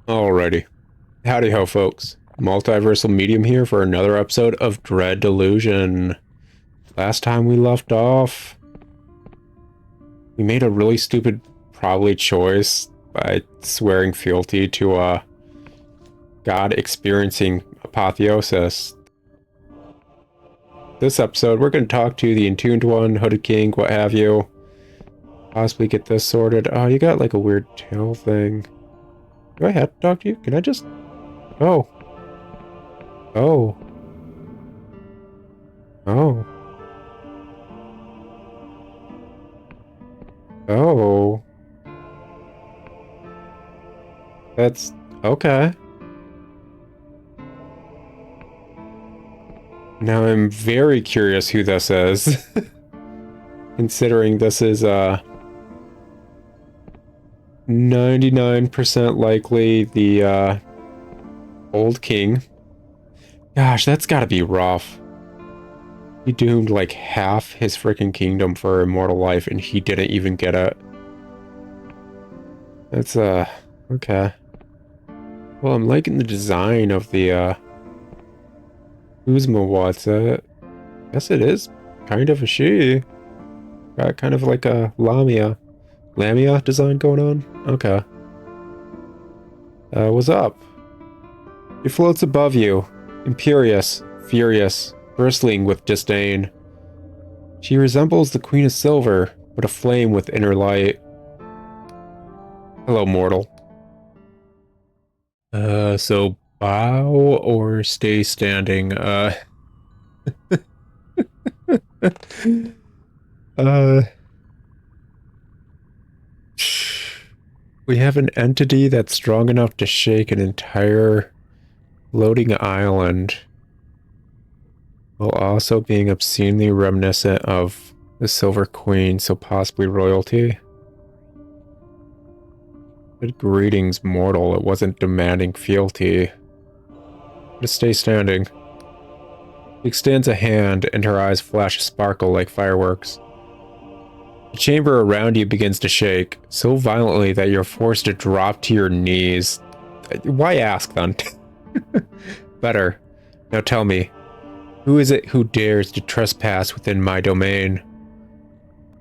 Alrighty. Howdy ho, folks. Multiversal Medium here for another episode of Dread Delusion. Last time we left off, we made a really stupid, probably choice by swearing fealty to, God experiencing apotheosis. This episode, we're going to talk to the Entombed One, Hooded King, what have you. Possibly get this sorted. Oh, you got like a weird tail thing. Do I have to talk to you? Can I just... Oh. Oh. Oh. Oh. That's... okay. Now I'm very curious who this is. Considering this is, 99% likely the, old king. Gosh, that's gotta be rough. He doomed like half his freaking kingdom for immortal life and he didn't even get it. That's, okay. Well, I'm liking the design of the, Uzma, what's it? Guess it is kind of a she. Got kind of like a Lamia design going on? Okay. What's up? He floats above you, imperious, furious, bristling with disdain. She resembles the Queen of Silver, but aflame with inner light. Hello, mortal. So bow or stay standing? We have an entity that's strong enough to shake an entire floating island, while also being obscenely reminiscent of the Silver Queen, so possibly royalty. Good greetings, mortal. It wasn't demanding fealty. Just stay standing. She extends a hand, and her eyes flash a sparkle like fireworks. The chamber around you begins to shake, so violently that you're forced to drop to your knees. Why ask, then? Better. Now tell me, who is it who dares to trespass within my domain?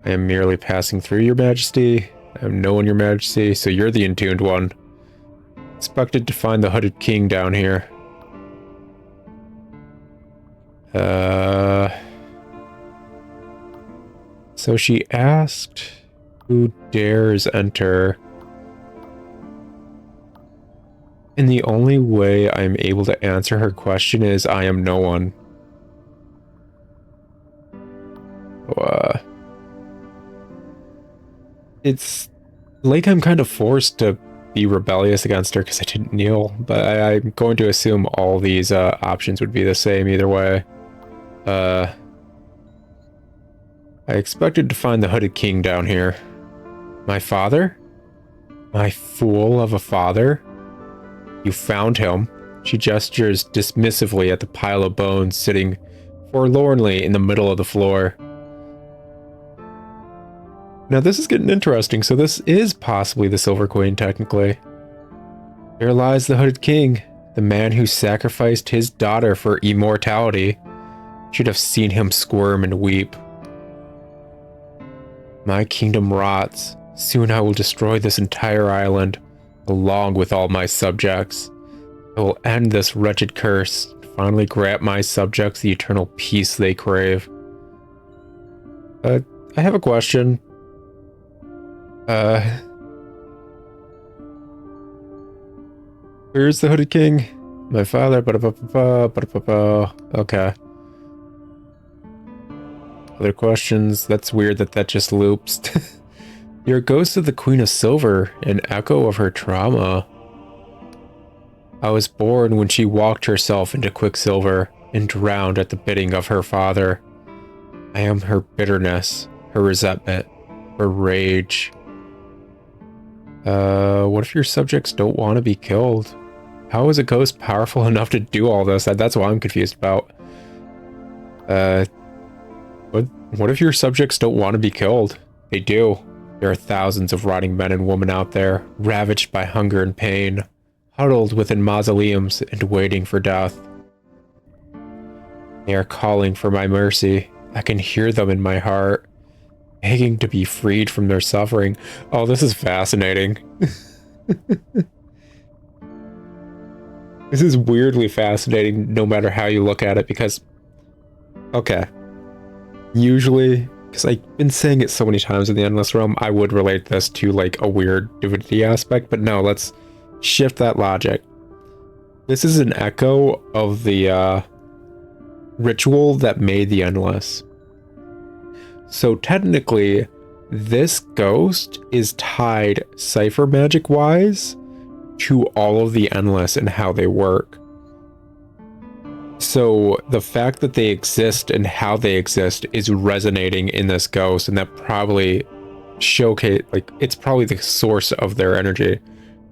I am merely passing through, your majesty. I am no one, your majesty, so you're the Entombed One. Expected to find the Hooded King down here. So she asked, who dares enter? And the only way I'm able to answer her question is I am no one. It's like I'm kind of forced to be rebellious against her because I didn't kneel, but I'm going to assume all these options would be the same either way. I expected to find the Hooded King down here. My father? My fool of a father? You found him. She gestures dismissively at the pile of bones sitting forlornly in the middle of the floor. Now this is getting interesting, so this is possibly the Silver Queen, technically. Here lies the Hooded King, the man who sacrificed his daughter for immortality. Should have seen him squirm and weep. My kingdom rots. Soon I will destroy this entire island, along with all my subjects. I will end this wretched curse, and finally grant my subjects the eternal peace they crave. I have a question. Where's the Hooded King? My father, okay. Other questions? That's weird that just loops. You're a ghost of the Queen of Silver, an echo of her trauma. I was born when she walked herself into Quicksilver and drowned at the bidding of her father. I am her bitterness, her resentment, her rage. What if your subjects don't want to be killed? How is a ghost powerful enough to do all this? That's what I'm confused about. What if your subjects don't want to be killed? They do. There are thousands of rotting men and women out there, ravaged by hunger and pain, huddled within mausoleums and waiting for death. They are calling for my mercy. I can hear them in my heart, begging to be freed from their suffering. Oh, this is fascinating. This is weirdly fascinating no matter how you look at it because, okay, usually, because I've been saying it so many times in the Endless Realm, I would relate this to like a weird divinity aspect, but no, let's shift that logic. This is an echo of the ritual that made the Endless. So technically, this ghost is tied cipher magic wise to all of the Endless and how they work. So the fact that they exist and how they exist is resonating in this ghost, and that probably it's probably the source of their energy.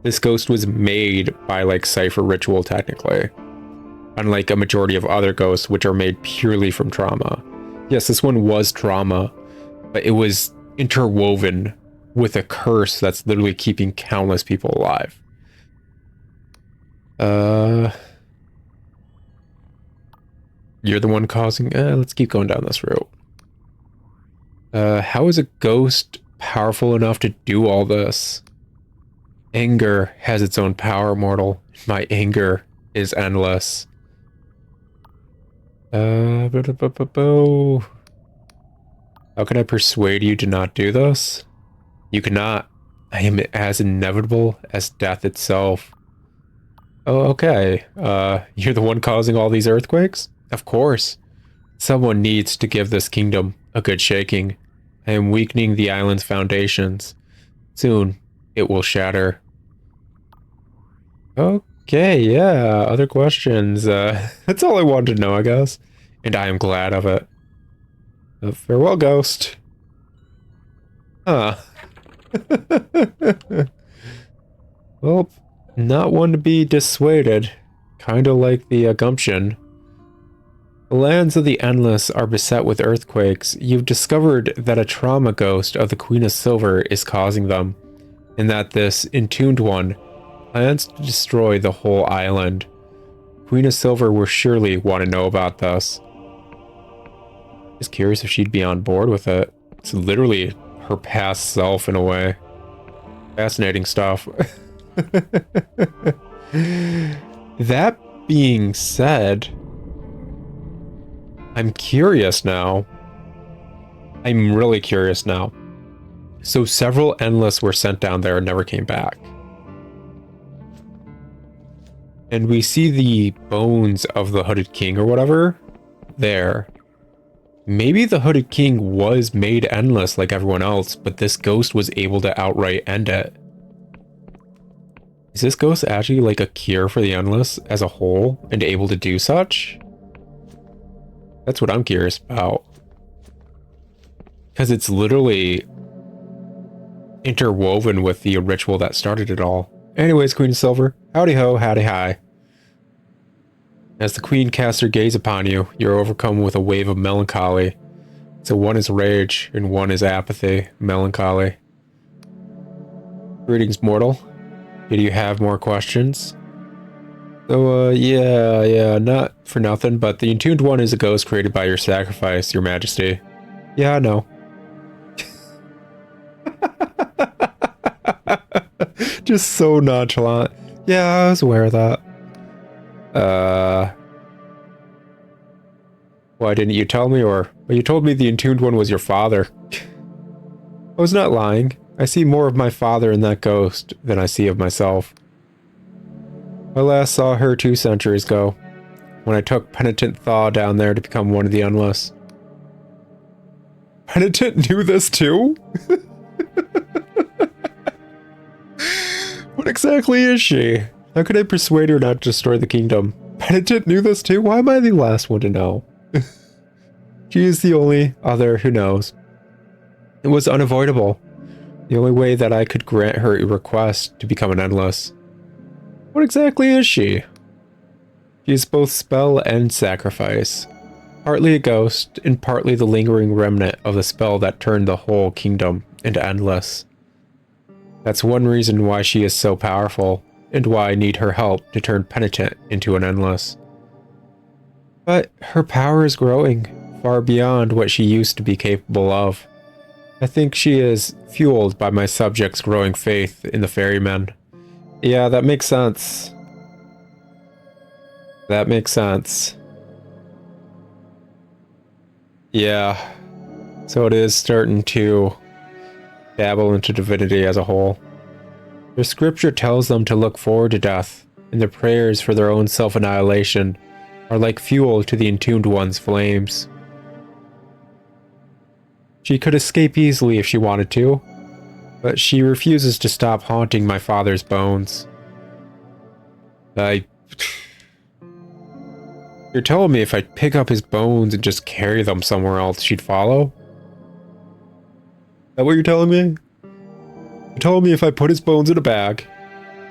This ghost was made by like cipher ritual technically, unlike a majority of other ghosts which are made purely from trauma. Yes, this one was trauma, but it was interwoven with a curse that's literally keeping countless people alive. You're the one causing... let's keep going down this route. How is a ghost powerful enough to do all this? Anger has its own power, mortal. My anger is endless. How can I persuade you to not do this? You cannot. I am as inevitable as death itself. Oh, okay. You're the one causing all these earthquakes? Of course. Someone needs to give this kingdom a good shaking. I am weakening the island's foundations. Soon, it will shatter. Okay, yeah. Other questions? That's all I wanted to know, I guess. And I am glad of it. Farewell, ghost. Huh. Well, not one to be dissuaded. Kinda like the gumption. The lands of the Endless are beset with earthquakes. You've discovered that a trauma ghost of the Queen of Silver is causing them, and that this entombed one plans to destroy the whole island. Queen of Silver will surely want to know about this. Just curious if she'd be on board with it. It's literally her past self in a way. Fascinating stuff. That being said, I'm curious now. I'm really curious now. So several Endless were sent down there and never came back. And we see the bones of the Hooded King or whatever there. Maybe the Hooded King was made endless like everyone else, but this ghost was able to outright end it. Is this ghost actually like a cure for the Endless as a whole and able to do such? That's what I'm curious about. Because it's literally interwoven with the ritual that started it all. Anyways, Queen of Silver, howdy ho, howdy hi. As the Queen casts her gaze upon you, you're overcome with a wave of melancholy. So one is rage and one is apathy, melancholy. Greetings, mortal. Did you have more questions? So, yeah, not for nothing, but the entombed one is a ghost created by your sacrifice, your majesty. Yeah, I know. Just so nonchalant. Yeah, I was aware of that. Why didn't you tell me, or... Well, you told me the entombed one was your father. I was not lying. I see more of my father in that ghost than I see of myself. I last saw her 2 centuries ago, when I took Penitent Thaw down there to become one of the Endless. Penitent knew this too? What exactly is she? How could I persuade her not to destroy the kingdom? Penitent knew this too? Why am I the last one to know? She is the only other who knows. It was unavoidable. The only way that I could grant her a request to become an Endless. What exactly is she? She is both spell and sacrifice. Partly a ghost, and partly the lingering remnant of the spell that turned the whole kingdom into Endless. That's one reason why she is so powerful. and why I need her help to turn penitent into an endless. But her power is growing, far beyond what she used to be capable of. I think she is fueled by my subjects' growing faith in the ferrymen. Yeah, that makes sense. That makes sense. Yeah. So it is starting to dabble into divinity as a whole. Their scripture tells them to look forward to death, and their prayers for their own self-annihilation are like fuel to the entombed one's flames. She could escape easily if she wanted to, but she refuses to stop haunting my father's bones. You're telling me if I pick up his bones and just carry them somewhere else, she'd follow? Is that what you're telling me? You're telling me if I put his bones in a bag,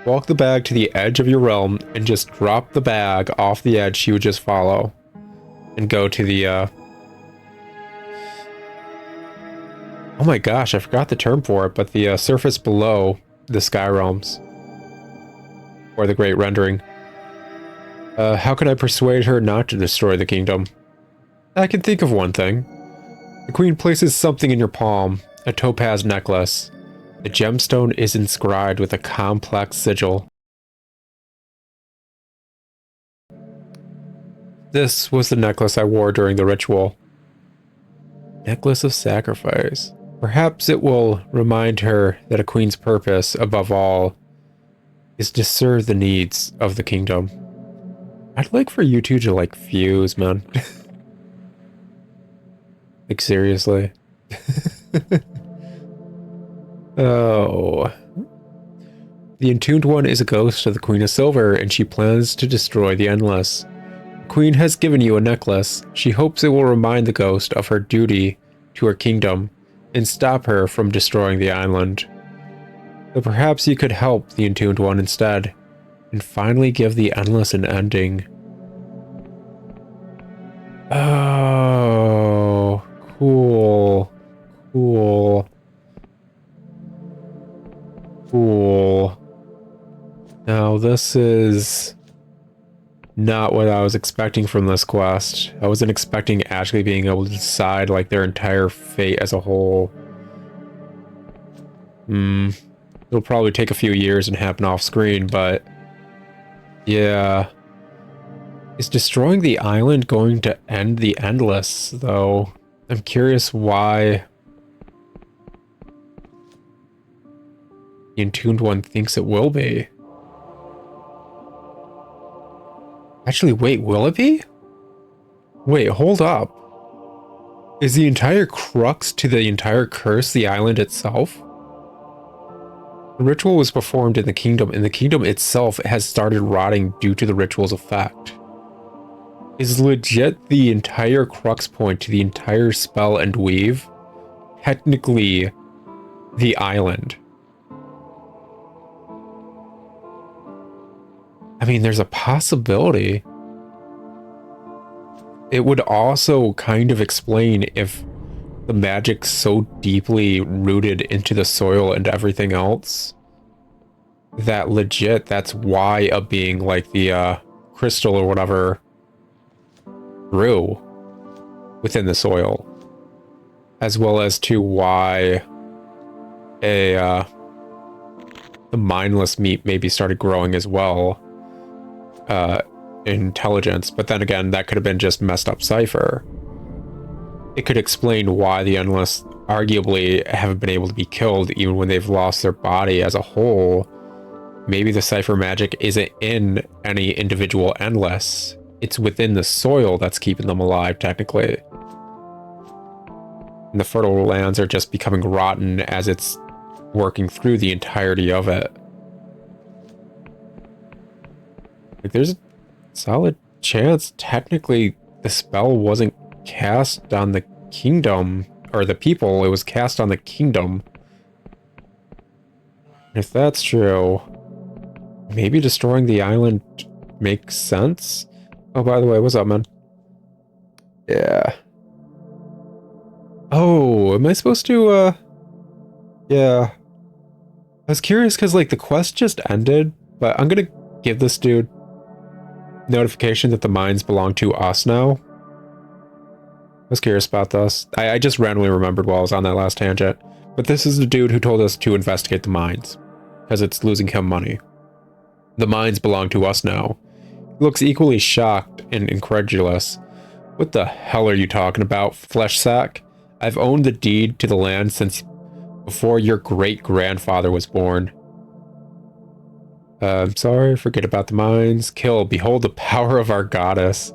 walk the bag to the edge of your realm, and just drop the bag off the edge, she would just follow and go to the, oh my gosh, I forgot the term for it, but the surface below the Sky Realms. Or the Great Rendering. How can I persuade her not to destroy the kingdom? I can think of one thing. The queen places something in your palm, a topaz necklace. The gemstone is inscribed with a complex sigil. This was the necklace I wore during the ritual. Necklace of sacrifice. Perhaps it will remind her that a queen's purpose, above all, is to serve the needs of the kingdom. I'd like for you two to, like, fuse, man. Like, seriously. Oh. The entombed one is a ghost of the Queen of Silver, and she plans to destroy the Endless. The Queen has given you a necklace. She hopes it will remind the ghost of her duty to her kingdom and stop her from destroying the island. But perhaps you could help the entombed one instead, and finally give the Endless an ending. Oh, cool. Cool. Cool. Now, this is not what I was expecting from this quest. I wasn't expecting actually being able to decide, like, their entire fate as a whole. It'll probably take a few years and happen off screen, but yeah. Is destroying the island going to end the Endless, though? I'm curious why the entombed one thinks it will be. Actually, wait, will it be? Wait, hold up. Is the entire crux to the entire curse the island itself? The ritual was performed in the kingdom, and the kingdom itself has started rotting due to the ritual's effect. Is legit the entire crux point to the entire spell and weave technically the island? I mean, there's a possibility. It would also kind of explain if the magic's so deeply rooted into the soil and everything else that legit that's why a being like the crystal or whatever grew within the soil, as well as to why the mindless meat maybe started growing as well. Intelligence, but then again, that could have been just messed up cipher. It could explain why the Endless arguably haven't been able to be killed even when they've lost their body as a whole. Maybe the cipher magic isn't in any individual Endless. It's within the soil that's keeping them alive, technically. And the fertile lands are just becoming rotten as it's working through the entirety of it. Like, there's a solid chance technically the spell wasn't cast on the kingdom or the people, it was cast on the kingdom. If that's true, maybe destroying the island makes sense. Oh, by the way, what's up, man? Yeah. Oh, am I supposed to yeah. I was curious because, like, the quest just ended, But I'm gonna give this dude notification that the mines belong to us now. I was curious about this. I just randomly remembered while I was on that last tangent. But this is the dude who told us to investigate the mines, because it's losing him money. The mines belong to us now. He looks equally shocked and incredulous. What the hell are you talking about, flesh sack? I've owned the deed to the land since before your great-grandfather was born. I'm sorry, forget about the mines. Kill, behold the power of our goddess.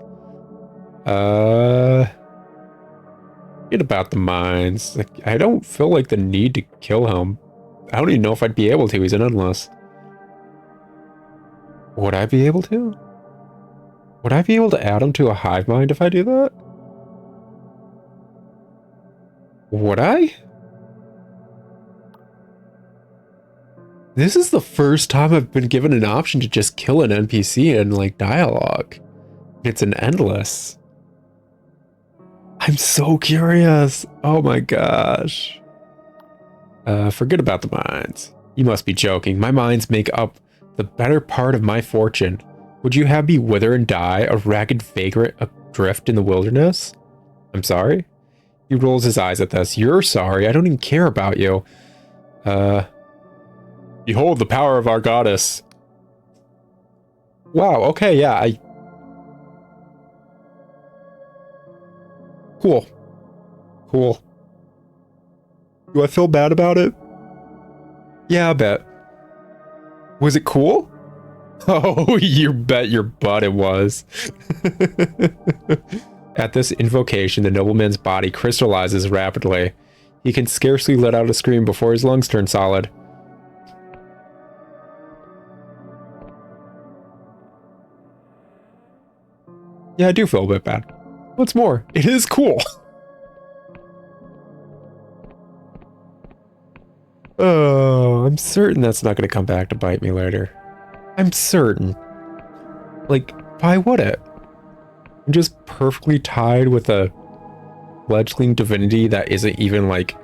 Forget about the mines. Like, I don't feel like the need to kill him. I don't even know if I'd be able to. He's an endless. Would I be able to? Would I be able to add him to a hive mind if I do that? Would I? This is the first time I've been given an option to just kill an NPC in, like, dialogue. It's an endless. I'm so curious. Oh my gosh. Forget about the mines. You must be joking. My mines make up the better part of my fortune. Would you have me wither and die, a ragged vagrant adrift in the wilderness? I'm sorry? He rolls his eyes at this. You're sorry. I don't even care about you. Behold the power of our goddess. Wow, okay, yeah, Cool. Cool. Do I feel bad about it? Yeah, I bet. Was it cool? Oh, you bet your butt it was. At this invocation, the nobleman's body crystallizes rapidly. He can scarcely let out a scream before his lungs turn solid. Yeah, I do feel a bit bad. What's more, it is cool. Oh, I'm certain that's not going to come back to bite me later. I'm certain. Like, why would it? I'm just perfectly tied with a fledgling divinity that isn't even like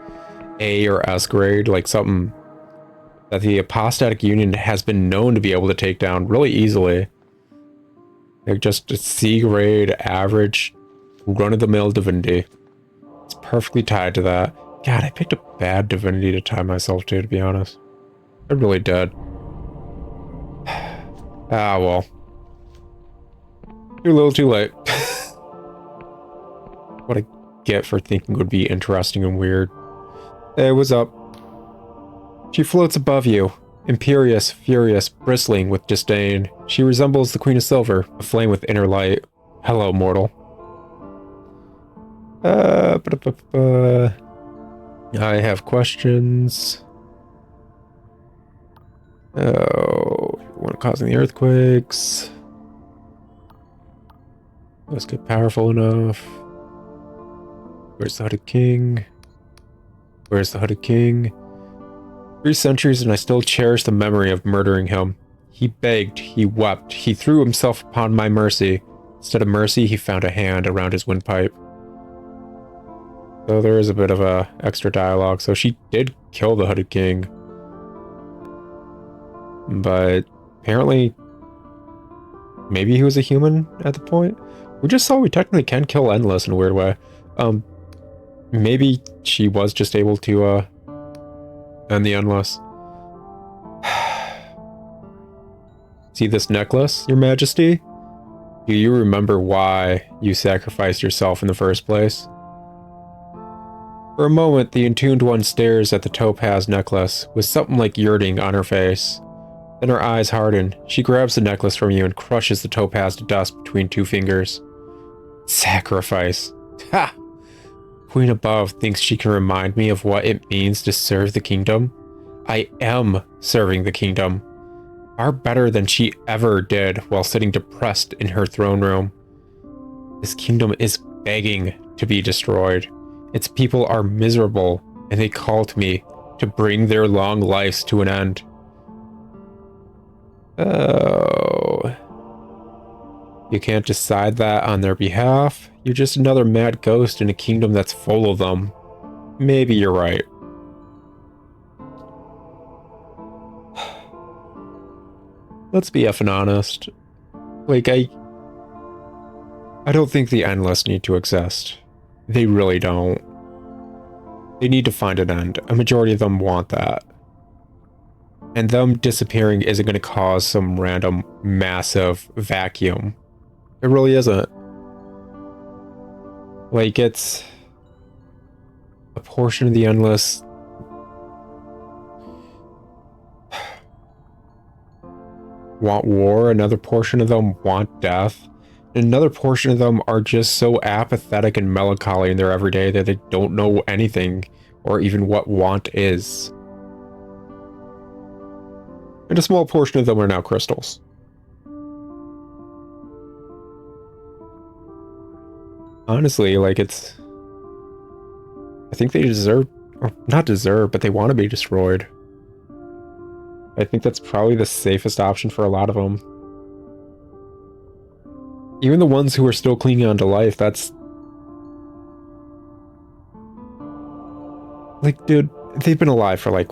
A or S grade, like something that the Apostatic Union has been known to be able to take down really easily. Like just a C grade, average, run-of-the-mill divinity. It's perfectly tied to that. God, I picked a bad divinity to tie myself to be honest. I really did. Ah, well. Too little too late. What I get for thinking would be interesting and weird. Hey, what's up? She floats above you, imperious, furious, bristling with disdain. She resembles the Queen of Silver, aflame with inner light. Hello, mortal. I have questions. Oh, one causing the earthquakes. Let's get powerful enough. Where's the Hooded King? Where's the Hooded King? 3 centuries and I still cherish the memory of murdering him. He begged, he wept, he threw himself upon my mercy. Instead of mercy, he found a hand around his windpipe. So there is a bit of a extra dialogue. So she did kill the Hooded King. But apparently, maybe he was a human at the point. We just saw we technically can kill Endless in a weird way. Maybe she was just able to end the Endless. See this necklace, Your Majesty? Do you remember why you sacrificed yourself in the first place? For a moment, the Entombed One stares at the topaz necklace, with something like yearning on her face. Then her eyes harden. She grabs the necklace from you and crushes the topaz to dust between 2 fingers. Sacrifice. Ha! Queen above thinks she can remind me of what it means to serve the kingdom. I am serving the kingdom. Far better than she ever did while sitting depressed in her throne room. This kingdom is begging to be destroyed. Its people are miserable, and they call to me to bring their long lives to an end. Oh. You can't decide that on their behalf. You're just another mad ghost in a kingdom that's full of them. Maybe you're right. let's be effing honest. Like, I don't think the Endless need to exist. They really don't. They need to find an end. A majority of them want that. And them disappearing isn't going to cause some random massive vacuum. It really isn't. Like, it's a portion of the Endless want war, another portion of them want death, and another portion of them are just so apathetic and melancholy in their everyday that they don't know anything or even what want is. And a small portion of them are now crystals. Honestly, like, it's... I think they deserve, or not deserve, but they want to be destroyed. I think that's probably the safest option for a lot of them. Even the ones who are still clinging on to life, that's... Like, dude, they've been alive for like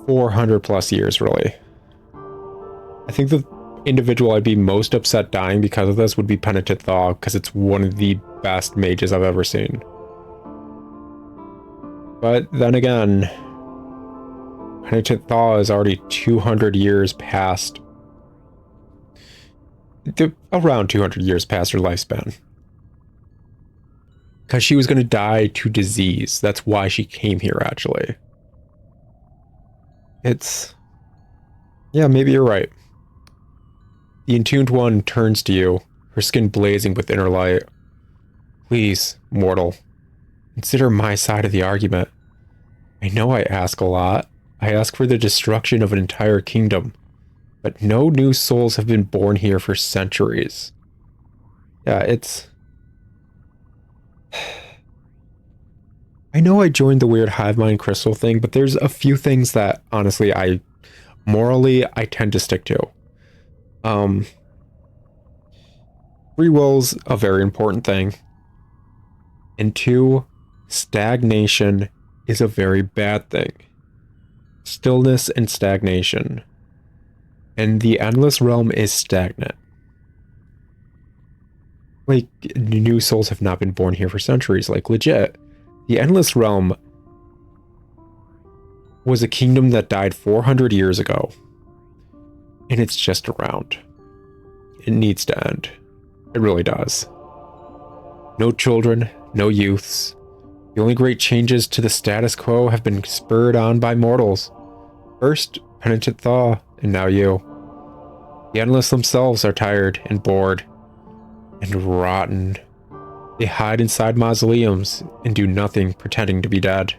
400 plus years, really. I think the individual I'd be most upset dying because of this would be Penitent Thaw, because it's one of the best mages I've ever seen. But then again, Penitent Thaw is already 200 years past... around 200 years past her lifespan. Because she was going to die to disease. That's why she came here, actually. It's... Yeah, maybe you're right. The Entombed One turns to you, her skin blazing with inner light. Please, mortal, consider my side of the argument. I know I ask a lot. I ask for the destruction of an entire kingdom. But no new souls have been born here for centuries. Yeah, it's... I know I joined the weird hive mind crystal thing, but there's a few things that, honestly, morally, I tend to stick to. Free will's a very important thing. And 2, stagnation is a very bad thing. Stillness and stagnation. And the Endless Realm is stagnant. Like, new souls have not been born here for centuries, like, legit. The Endless Realm was a kingdom that died 400 years ago. And it's just around. It needs to end. It really does. No children, no youths. The only great changes to the status quo have been spurred on by mortals. First, Penitent Thaw, and now you. The Endless themselves are tired and bored and rotten. They hide inside mausoleums and do nothing, pretending to be dead.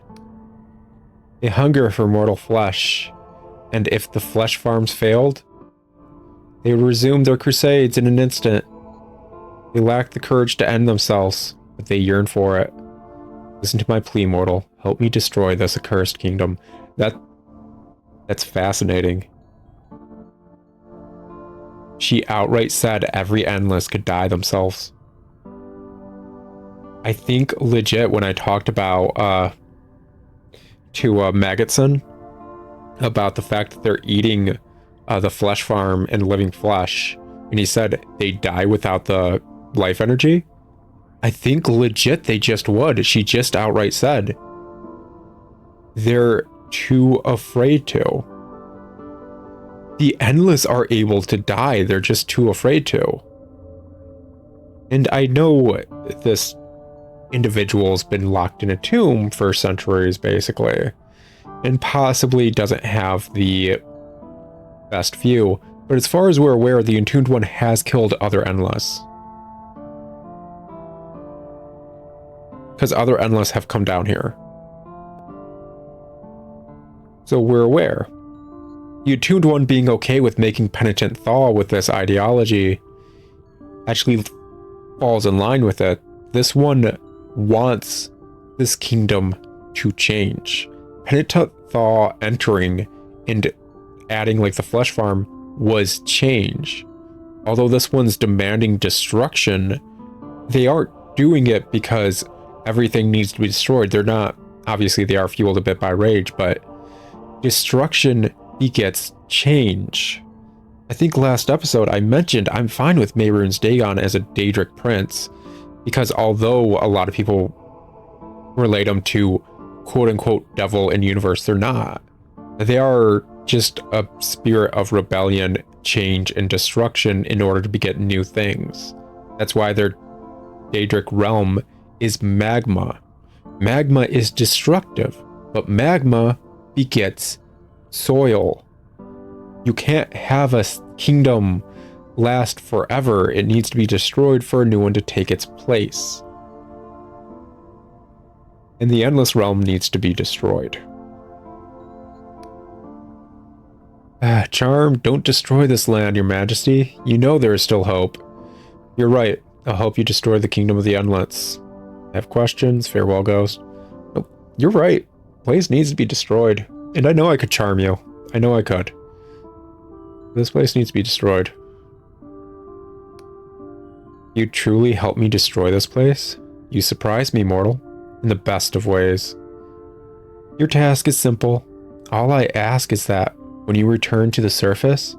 They hunger for mortal flesh, and if the flesh farms failed, they would resume their crusades in an instant. They lack the courage to end themselves, but they yearn for it. Listen to my plea, mortal. Help me destroy this accursed kingdom. That's fascinating. She outright said every Endless could die themselves. I think legit when I talked about to Magotson about the fact that they're eating the flesh farm and living flesh, and he said they die without the life energy. I think legit they just would. She just outright said they're too afraid to. The Endless are able to die, they're just too afraid to. And I know this individual's been locked in a tomb for centuries, basically, and possibly doesn't have the best view, but as far as we're aware, the Entombed One has killed other Endless. Because other Endless have come down here. So we're aware. The Entombed One being okay with making Penitent Thaw with this ideology actually falls in line with it. This one wants this kingdom to change. Penitent Thaw entering and adding like the flesh farm was change. Although this one's demanding destruction, they aren't doing it because everything needs to be destroyed. They're not, obviously they are fueled a bit by rage, but destruction begets change. I think last episode I mentioned I'm fine with Mehrunes Dagon as a Daedric prince, because although a lot of people relate him to quote-unquote devil in universe, they're not. They are just a spirit of rebellion, change, and destruction in order to beget new things. That's why their Daedric realm is magma. Magma is destructive, but magma begets soil. You can't have a kingdom last forever. It needs to be destroyed for a new one to take its place. And the Endless Realm needs to be destroyed. Charm, don't destroy this land, your majesty. You know there is still hope. You're right. I'll help you destroy the kingdom of the Endless. Have questions? Farewell, ghost. Nope. You're right. Place needs to be destroyed. And I know I could charm you. I know I could. This place needs to be destroyed. You truly help me destroy this place? You surprise me, mortal, in the best of ways. Your task is simple. All I ask is that, when you return to the surface,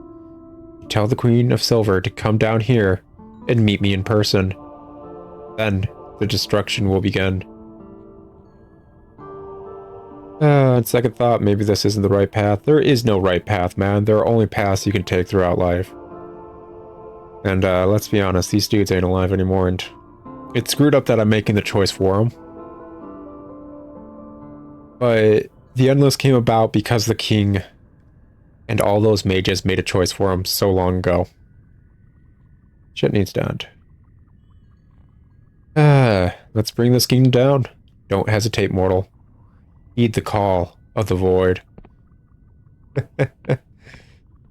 you tell the Queen of Silver to come down here and meet me in person. Then, the destruction will begin. On second thought, maybe this isn't the right path. There is no right path, man. There are only paths you can take throughout life. And let's be honest, these dudes ain't alive anymore, and it's screwed up that I'm making the choice for them. But the Endless came about because the king and all those mages made a choice for him so long ago. Shit needs to end. Let's bring this kingdom down. Don't hesitate, mortal. Heed the call of the void.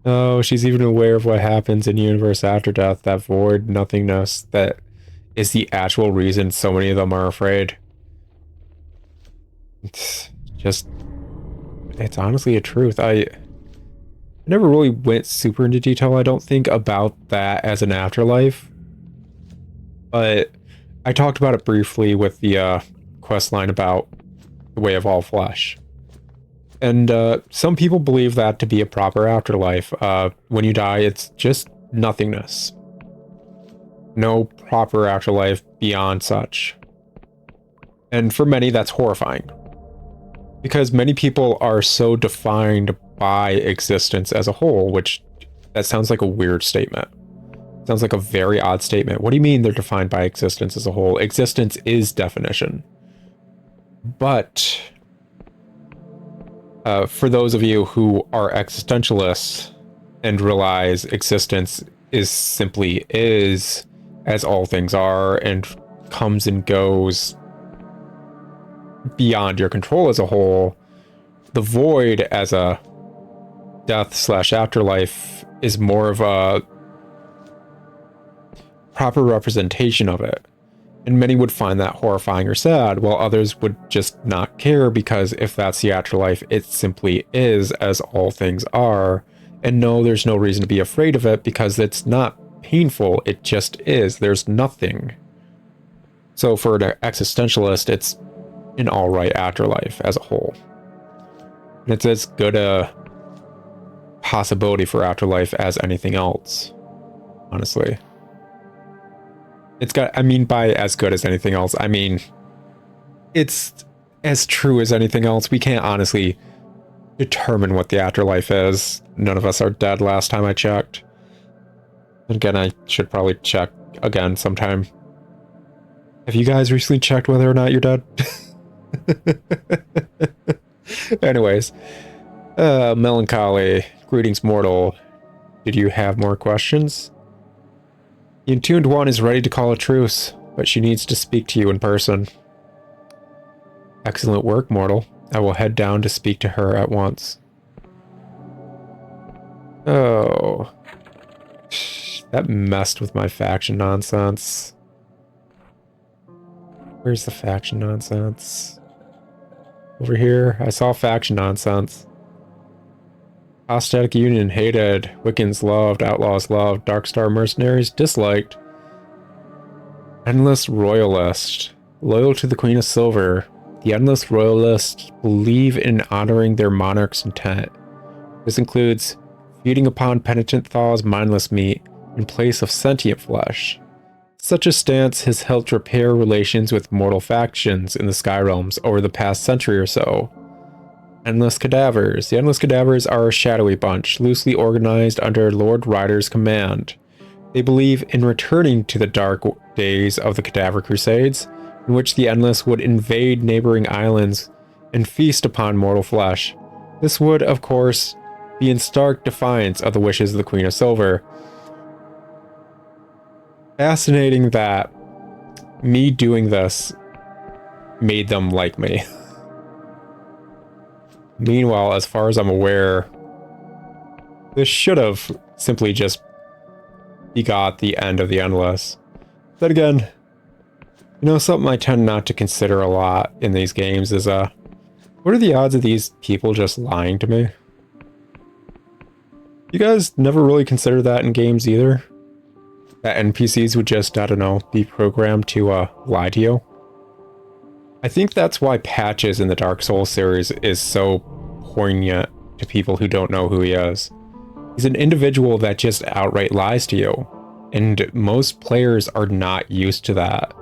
Oh, she's even aware of what happens in universe after death. That void nothingness that is the actual reason so many of them are afraid. It's just... it's honestly a truth. I never really went super into detail, I don't think, about that as an afterlife. But I talked about it briefly with the quest line about the way of all flesh. And some people believe that to be a proper afterlife. When you die, it's just nothingness. No proper afterlife beyond such. And for many, that's horrifying. Because many people are so defined by existence as a whole, which that sounds like a weird statement. Sounds like a very odd statement. What do you mean they're defined by existence as a whole? Existence is definition. But for those of you who are existentialists and realize existence is simply is, as all things are, and comes and goes beyond your control as a whole, the void as a death/afterlife is more of a proper representation of it. And many would find that horrifying or sad, while others would just not care, because if that's the afterlife, it simply is, as all things are. And no, there's no reason to be afraid of it, because it's not painful, it just is. There's nothing. So for an existentialist, it's an alright afterlife as a whole. And it's as good a possibility for afterlife as anything else, honestly. It's got, I mean, by as good as anything else, I mean, it's as true as anything else. We can't honestly determine what the afterlife is. None of us are dead last time I checked. Again, I should probably check again sometime. Have you guys recently checked whether or not you're dead? Anyways, melancholy. Greetings, mortal. Did you have more questions? The Entombed One is ready to call a truce, but she needs to speak to you in person. Excellent work, mortal. I will head down to speak to her at once. Oh. That messed with my faction nonsense. Where's the faction nonsense? Over here. I saw faction nonsense. Aesthetic Union hated, Wiccans loved, Outlaws loved, Darkstar Mercenaries disliked. Endless Royalist, loyal to the Queen of Silver. The Endless Royalists believe in honoring their monarch's intent. This includes feeding upon penitent Thaw's mindless meat in place of sentient flesh. Such a stance has helped repair relations with mortal factions in the Sky Realms over the past century or so. Endless Cadavers. The Endless Cadavers are a shadowy bunch, loosely organized under Lord Ryder's command. They believe in returning to the dark days of the Cadaver Crusades, in which the Endless would invade neighboring islands and feast upon mortal flesh. This would, of course, be in stark defiance of the wishes of the Queen of Silver. Fascinating that me doing this made them like me. Meanwhile, as far as I'm aware, this should have simply just begot the end of the Endless. But again, you know, something I tend not to consider a lot in these games is, what are the odds of these people just lying to me? You guys never really consider that in games either? That NPCs would just, I don't know, be programmed to lie to you? I think that's why Patches in the Dark Souls series is so poignant to people who don't know who he is. He's an individual that just outright lies to you, and most players are not used to that.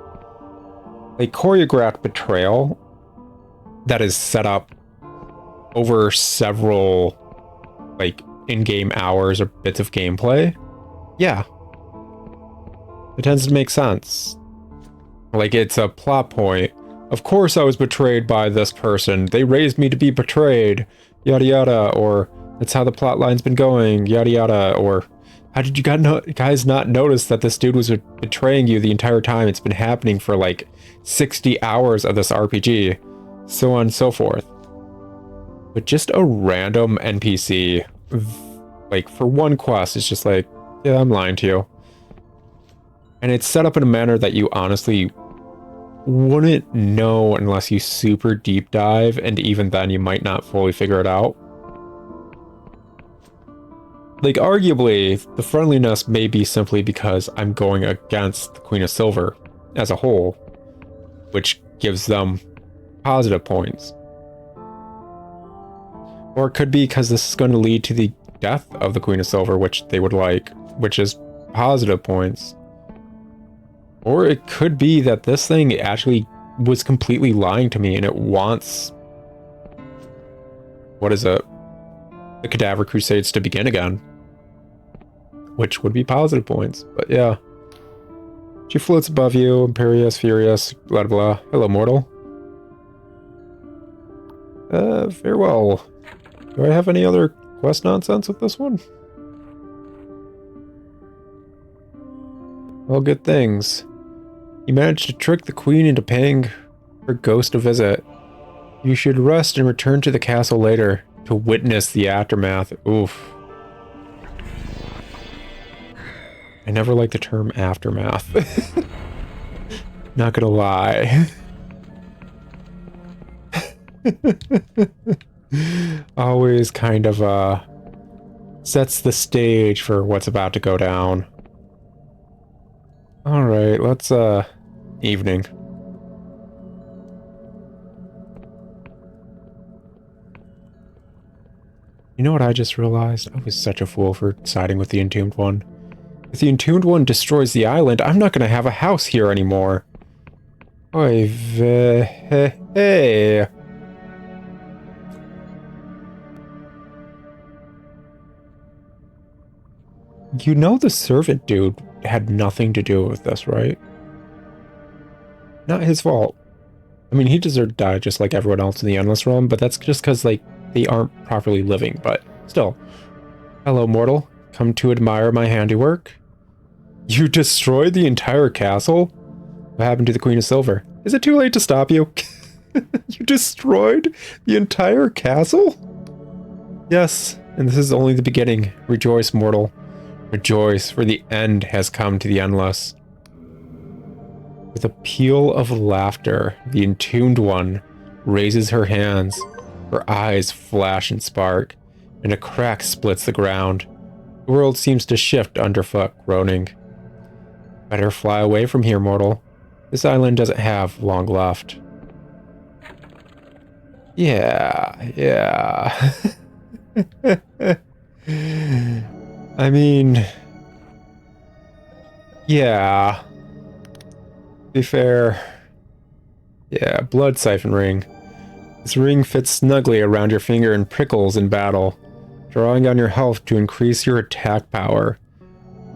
Like, choreographed betrayal that is set up over several, like, in-game hours or bits of gameplay, yeah, it tends to make sense. Like, it's a plot point. Of course I was betrayed by this person. They raised me to be betrayed. Yada yada. Or, that's how the plot line's been going. Yada yada. Or, how did you guys not notice that this dude was betraying you the entire time? It's been happening for like 60 hours of this RPG. So on and so forth. But just a random NPC, like, for one quest, it's just like, yeah, I'm lying to you. And it's set up in a manner that you honestly wouldn't know unless you super deep dive, and even then you might not fully figure it out. Like, arguably, the friendliness may be simply because I'm going against the Queen of Silver as a whole, which gives them positive points. Or it could be because this is going to lead to the death of the Queen of Silver, which they would like, which is positive points. Or it could be that this thing actually was completely lying to me and it wants... what is it? The Cadaver Crusades to begin again. Which would be positive points, but yeah. She floats above you, imperious, furious, blah blah. Hello, mortal. Farewell. Do I have any other quest nonsense with this one? All good things. You managed to trick the queen into paying her ghost a visit. You should rest and return to the castle later to witness the aftermath. Oof. I never like the term aftermath. Not gonna lie. Always kind of sets the stage for what's about to go down. Alright, let's evening. You know what I just realized? I was such a fool for siding with the Entombed One. If the Entombed One destroys the island, I'm not gonna have a house here anymore. Oy vey. Hey. You know the servant dude had nothing to do with this, right? Not his fault. I mean, he deserved to die just like everyone else in the Endless Realm, but that's just because, like, they aren't properly living, but still. Hello, mortal. Come to admire my handiwork? You destroyed the entire castle? What happened to the Queen of Silver? Is it too late to stop you? You destroyed the entire castle? Yes, and this is only the beginning. Rejoice, mortal. Rejoice, for the end has come to the Endless. With a peal of laughter, the Entombed One raises her hands. Her eyes flash and spark, and a crack splits the ground. The world seems to shift underfoot, groaning. Better fly away from here, mortal. This island doesn't have long left. Yeah. I mean, yeah. To be fair, yeah, blood siphon ring. This ring fits snugly around your finger and prickles in battle, drawing on your health to increase your attack power.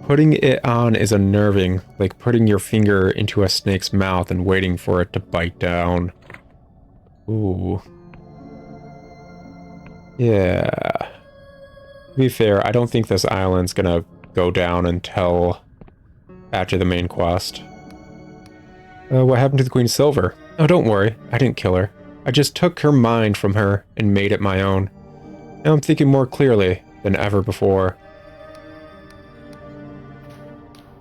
Putting it on is unnerving, like putting your finger into a snake's mouth and waiting for it to bite down. Ooh. Yeah. To be fair, I don't think this island's gonna go down until after the main quest. What happened to the Queen of Silver? Oh, don't worry. I didn't kill her. I just took her mind from her and made it my own. Now I'm thinking more clearly than ever before.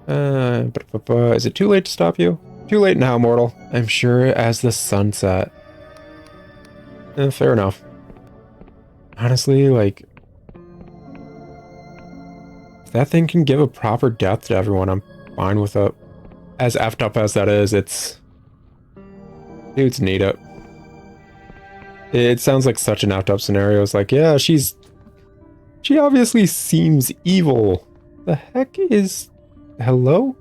Is it too late to stop you? Too late now, mortal. I'm sure as the sunset. Fair enough. Honestly, like, if that thing can give a proper death to everyone, I'm fine with it. As effed up as that is, it's... dudes need it. It sounds like such an effed up scenario. It's like, yeah, she obviously seems evil. The heck is... hello?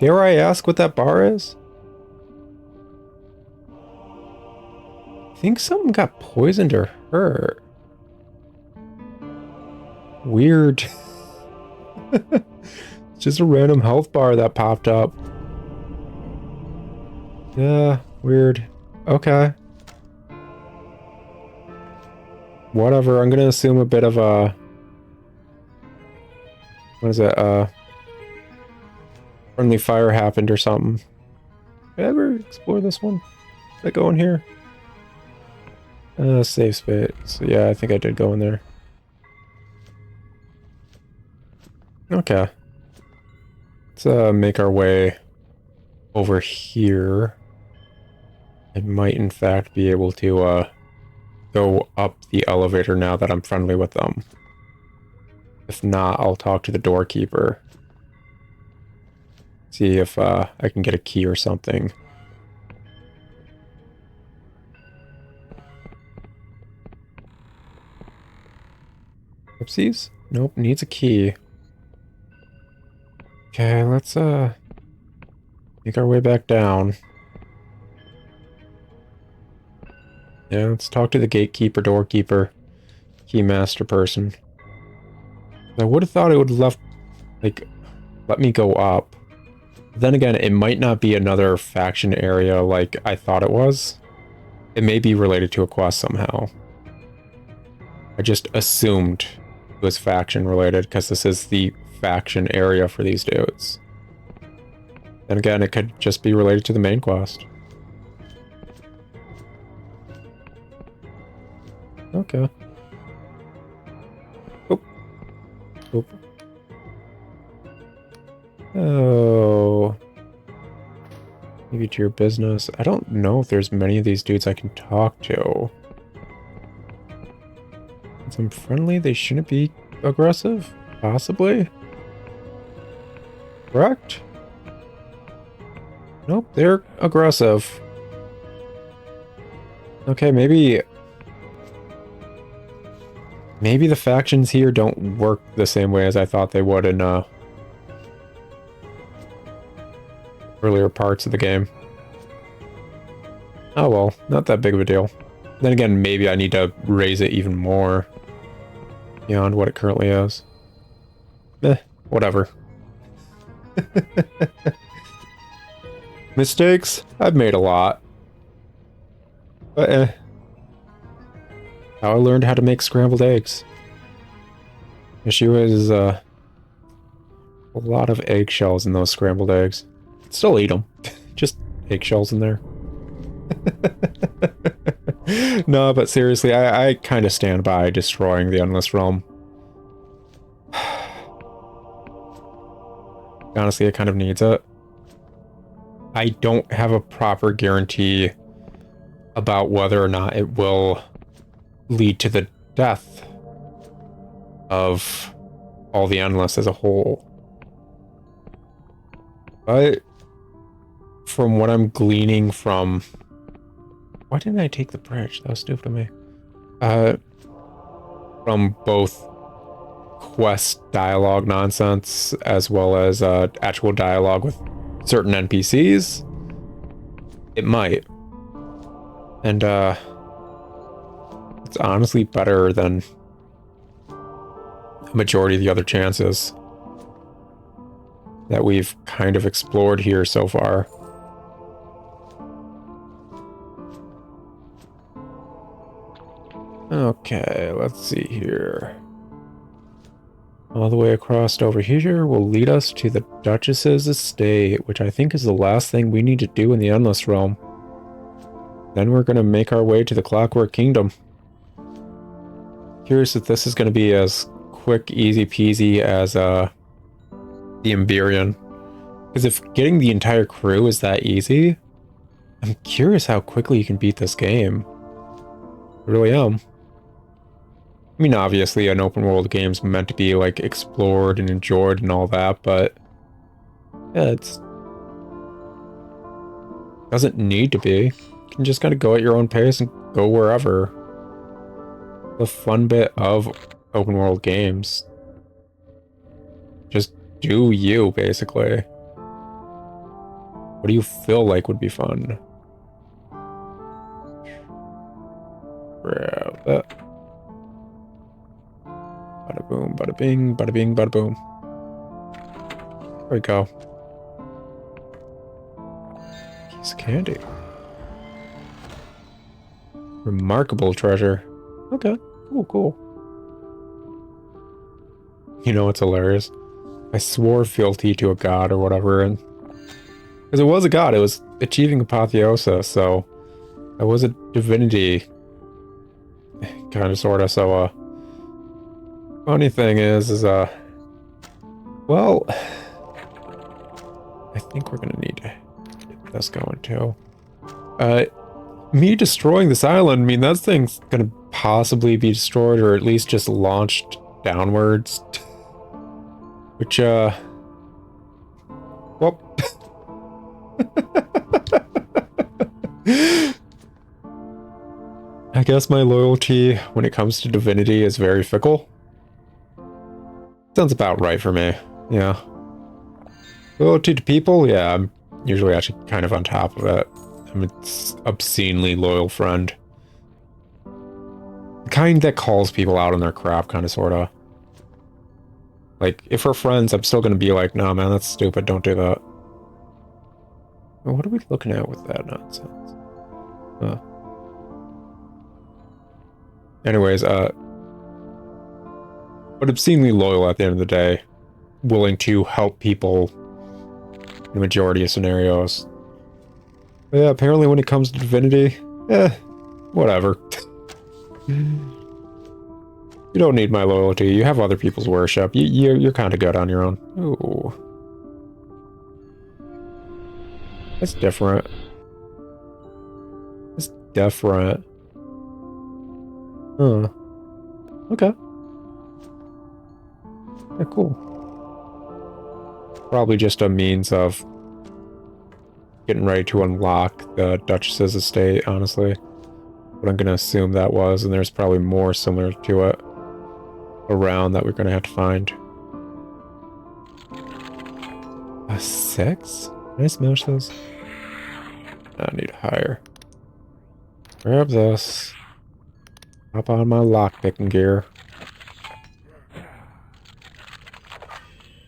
Dare I ask what that bar is? I think something got poisoned or hurt. Weird. It's just a random health bar that popped up. Yeah, weird. Okay. Whatever, I'm gonna assume a bit of a... what is it, friendly fire happened or something. Did I ever explore this one? Did I go in here? Safe space. Yeah, I think I did go in there. Okay. Let's make our way over here. I might in fact be able to go up the elevator now that I'm friendly with them. If not, I'll talk to the doorkeeper. See if I can get a key or something. Oopsies. Nope, needs a key. Okay, let's make our way back down. Yeah, let's talk to the gatekeeper, doorkeeper, keymaster person. I would have thought it would have left, like, let me go up. But then again, it might not be another faction area like I thought it was. It may be related to a quest somehow. I just assumed it was faction related because this is the faction area for these dudes. Then again, it could just be related to the main quest. Okay. Oop. Oop. Oh. Maybe to your business. I don't know if there's many of these dudes I can talk to. Since I'm friendly, they shouldn't be aggressive? Possibly? Correct? Nope, they're aggressive. Okay, maybe the factions here don't work the same way as I thought they would in earlier parts of the game. Oh well, not that big of a deal. Then again, maybe I need to raise it even more beyond what it currently is. Whatever. Mistakes? I've made a lot. But how I learned how to make scrambled eggs. Issue is a lot of eggshells in those scrambled eggs. Still eat them. Just eggshells in there. No, but seriously, I kind of stand by destroying the Endless Realm. Honestly, it kind of needs it. I don't have a proper guarantee about whether or not it will lead to the death of all the Endless as a whole. But from what I'm gleaning from... Why didn't I take the bridge? That was stupid of me. from both quest dialogue nonsense as well as actual dialogue with certain NPCs, it might. And it's honestly better than a majority of the other chances that we've kind of explored here so far. Okay, let's see here. All the way across over here will lead us to the Duchess's estate, which I think is the last thing we need to do in the Endless Realm. Then we're going to make our way to the Clockwork Kingdom. Curious if this is going to be as quick, easy peasy as the Emberian. Because if getting the entire crew is that easy, I'm curious how quickly you can beat this game. I really am. I mean, obviously, an open world game's meant to be, like, explored and enjoyed and all that, but yeah, it's doesn't need to be. You can just kind of go at your own pace and go wherever. The fun bit of open world games. Just do you, basically. What do you feel like would be fun? Grab that. Bada boom, bada bing, bada bing, bada boom. There we go. Piece of candy. Remarkable treasure. Okay, cool, cool. You know what's hilarious? I swore fealty to a god or whatever, and because it was a god, it was achieving apotheosis, so I was a divinity, kind of, sort of. So, funny thing is, well, I think we're gonna need to get this going too. Me destroying this island, I mean, that thing's gonna possibly be destroyed, or at least just launched downwards. Which, well, I guess my loyalty when it comes to divinity is very fickle. Sounds about right for me, yeah. Loyalty to people, yeah, I'm usually actually kind of on top of it. I'm an obscenely loyal friend. The kind that calls people out on their crap, kind of, sort of. Like, if we're friends, I'm still gonna be like, nah, man, that's stupid, don't do that. Well, what are we looking at with that nonsense? Anyways, but obscenely loyal at the end of the day. Willing to help people in the majority of scenarios. But yeah, apparently when it comes to divinity, whatever. You don't need my loyalty. You have other people's worship. You're kind of good on your own. Ooh. That's different. It's different. Huh. Okay. Yeah, cool. Probably just a means of getting ready to unlock the Duchess's estate, honestly. But I'm going to assume that was, and there's probably more similar to it around that we're going to have to find. A 6? Can I smash those? I need higher. Grab this. Hop on my lockpicking gear.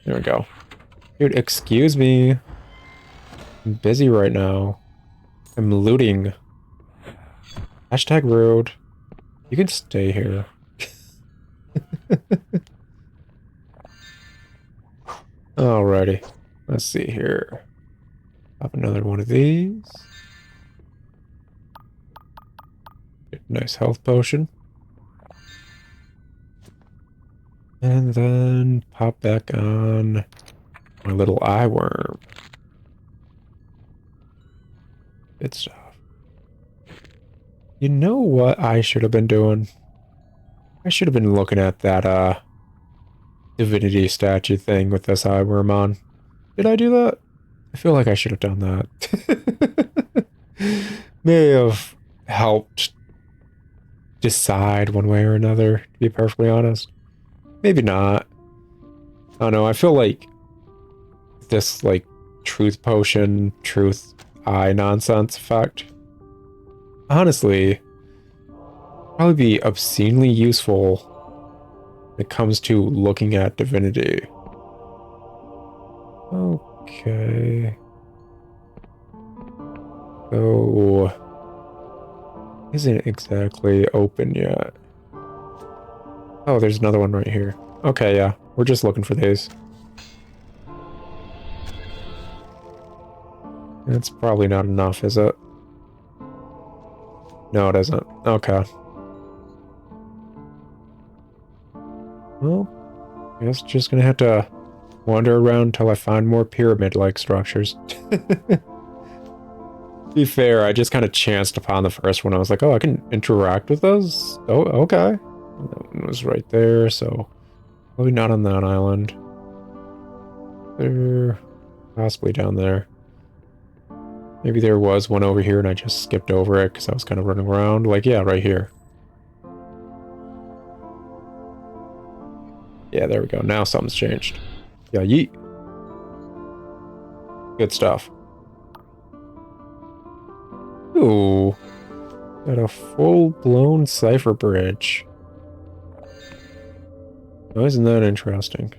There we go. Dude, excuse me. I'm busy right now. I'm looting. Hashtag rude. You can stay here. Alrighty. Let's see here. Pop another one of these. Get a nice health potion. And then pop back on my little eye worm. Good stuff. You know what I should have been doing? I should have been looking at that, divinity statue thing with this eye worm on. Did I do that? I feel like I should have done that. May have helped decide one way or another, to be perfectly honest. Maybe not. I don't know, I feel like this, like, truth potion, truth eye nonsense effect, honestly, probably be obscenely useful when it comes to looking at divinity. Okay. So, isn't exactly open yet. Oh, there's another one right here. Okay, yeah, we're just looking for these. That's probably not enough, is it? No, it isn't. Okay. Well, I guess just gonna have to wander around until I find more pyramid-like structures. To be fair, I just kind of chanced upon the first one. I was like, oh, I can interact with those? Oh, okay. That one was right there, so probably not on that island. There, possibly down there. Maybe there was one over here and I just skipped over it because I was kind of running around. Like, yeah, right here. Yeah, there we go. Now something's changed. Yeah, yeet. Good stuff. Ooh. Got a full-blown cipher bridge. Oh, isn't that interesting?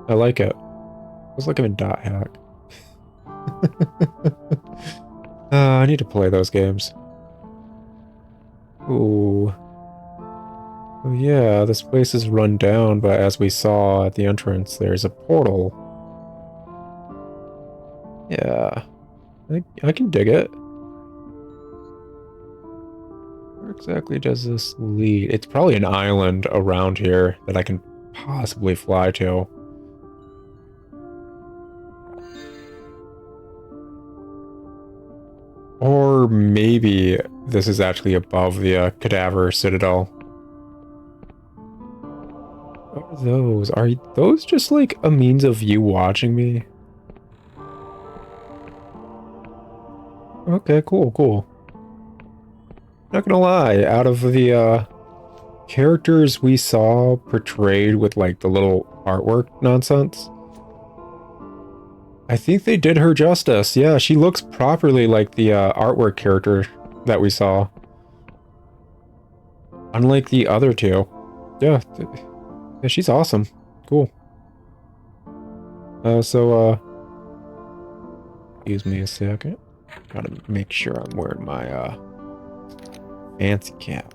I like it. It's like I'm in dot hack. I need to play those games. Ooh. Oh yeah, this place is run down, but as we saw at the entrance, there's a portal. Yeah. I can dig it. Where exactly does this lead? It's probably an island around here that I can possibly fly to. Or maybe this is actually above the Cadaver Citadel. What are those? Are those just like a means of you watching me? Okay, cool, cool. Not gonna lie, out of the characters we saw portrayed with like the little artwork nonsense, I think they did her justice. Yeah, she looks properly like the artwork character that we saw. Unlike the other two. Yeah, yeah, she's awesome. Cool. Excuse me a second. Gotta make sure I'm wearing my fancy cap.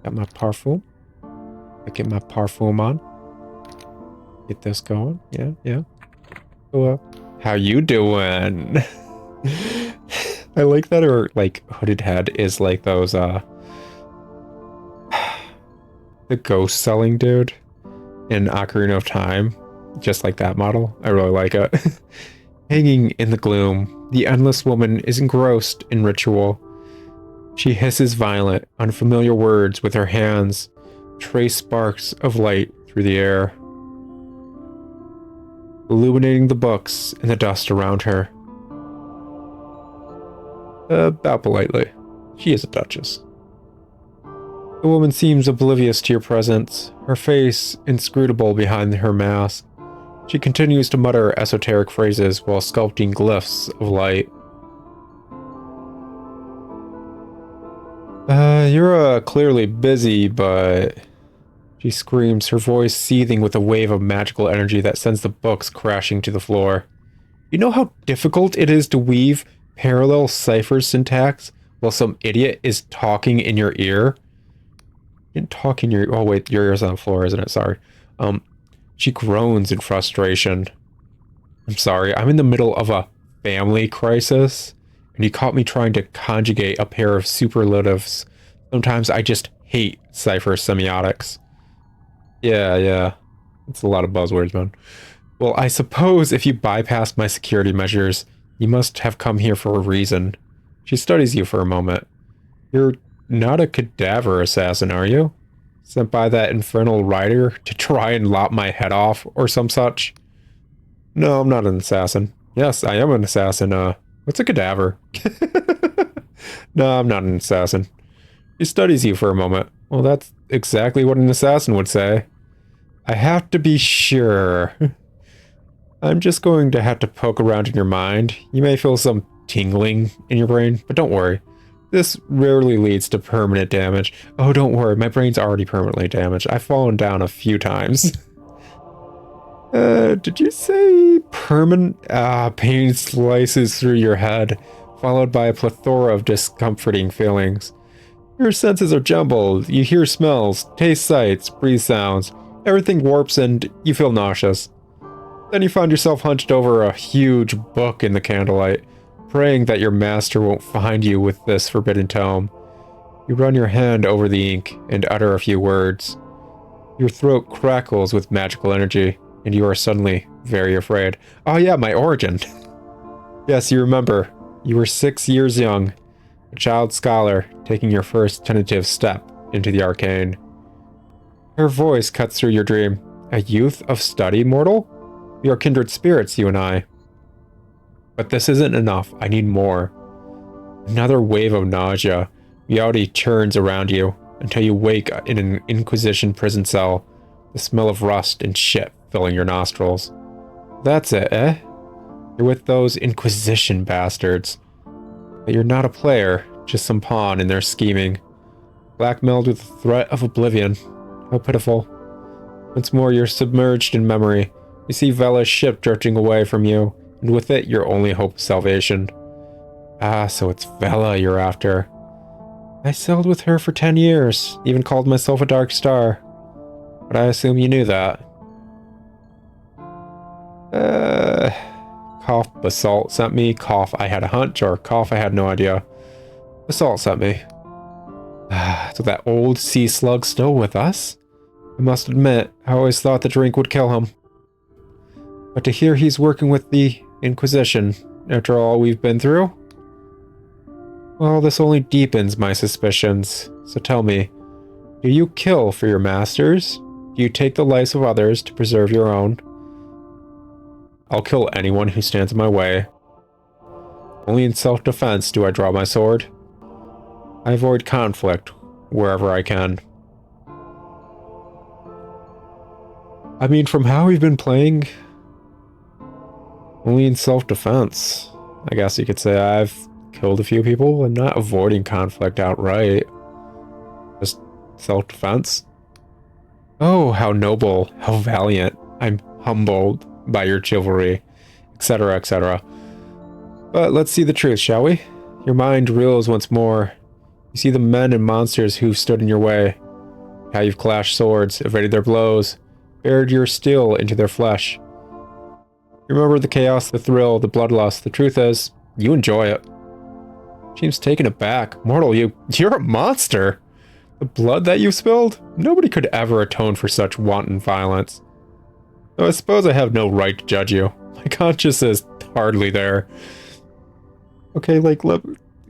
Got my parfum. I get my parfum on. Get this going. Yeah, yeah. So, how you doing? I like that her, like, hooded head is like those, the ghost selling dude in Ocarina of Time. Just like that model. I really like it. Hanging in the gloom, the endless woman is engrossed in ritual. She hisses violent, unfamiliar words with her hands, trace sparks of light through the air, illuminating the books and the dust around her. Bow politely. She is a duchess. The woman seems oblivious to your presence, her face inscrutable behind her mask. She continues to mutter esoteric phrases while sculpting glyphs of light. You're clearly busy, but... She screams, her voice seething with a wave of magical energy that sends the books crashing to the floor. You know how difficult it is to weave parallel cipher syntax while some idiot is talking in your ear? You didn't talk in your... Oh wait, your ear's on the floor, isn't it? Sorry. She groans in frustration. I'm sorry, I'm in the middle of a family crisis, and you caught me trying to conjugate a pair of superlatives. Sometimes I just hate cipher semiotics. Yeah. It's a lot of buzzwords, man. Well, I suppose if you bypassed my security measures, you must have come here for a reason. She studies you for a moment. You're not a cadaver assassin, are you? Sent by that infernal rider to try and lop my head off or some such? No, I'm not an assassin. Yes, I am an assassin. What's a cadaver? No, I'm not an assassin. He studies you for a moment. Well, that's exactly what an assassin would say. I have to be sure. I'm just going to have to poke around in your mind. You may feel some tingling in your brain, but don't worry. This rarely leads to permanent damage. Oh, don't worry, my brain's already permanently damaged. I've fallen down a few times. Did you say permanent? Pain slices through your head, followed by a plethora of discomforting feelings. Your senses are jumbled. You hear smells, taste sights, breathe sounds. Everything warps and you feel nauseous. Then you find yourself hunched over a huge book in the candlelight, praying that your master won't find you with this forbidden tome. You run your hand over the ink and utter a few words. Your throat crackles with magical energy, and you are suddenly very afraid. Oh yeah, my origin. Yes, you remember. You were 6 years young, a child scholar taking your first tentative step into the arcane. Her voice cuts through your dream. A youth of study, mortal? We are kindred spirits, you and I. But this isn't enough. I need more. Another wave of nausea. Reality churns around you until you wake in an Inquisition prison cell, the smell of rust and shit filling your nostrils. That's it, eh? You're with those Inquisition bastards. But you're not a player, just some pawn in their scheming. Blackmailed with the threat of oblivion. How pitiful. Once more, you're submerged in memory. You see Vela's ship drifting away from you, and with it, your only hope of salvation. Ah, so it's Vela you're after. I sailed with her for 10 years, even called myself a Dark Star. But I assume you knew that. Cough, Basalt sent me, cough, I had a hunch, or cough, I had no idea. Basalt sent me. So that old sea slug's still with us? I must admit, I always thought the drink would kill him. But to hear he's working with the Inquisition, after all we've been through? Well, this only deepens my suspicions. So tell me, do you kill for your masters? Do you take the lives of others to preserve your own? I'll kill anyone who stands in my way. Only in self-defense do I draw my sword. I avoid conflict wherever I can. I mean, from how we've been playing, only in self-defense. I guess you could say I've killed a few people and not avoiding conflict outright. Just self-defense. Oh, how noble, how valiant. I'm humbled by your chivalry, etc., etc. But let's see the truth, shall we? Your mind reels once more. You see the men and monsters who've stood in your way. How you've clashed swords, evaded their blows, bared your steel into their flesh. You remember the chaos, the thrill, the bloodlust. The truth is, you enjoy it. Seems taken aback. Mortal, you're a monster! The blood that you spilled? Nobody could ever atone for such wanton violence. Though I suppose I have no right to judge you. My conscience is hardly there. Okay, like,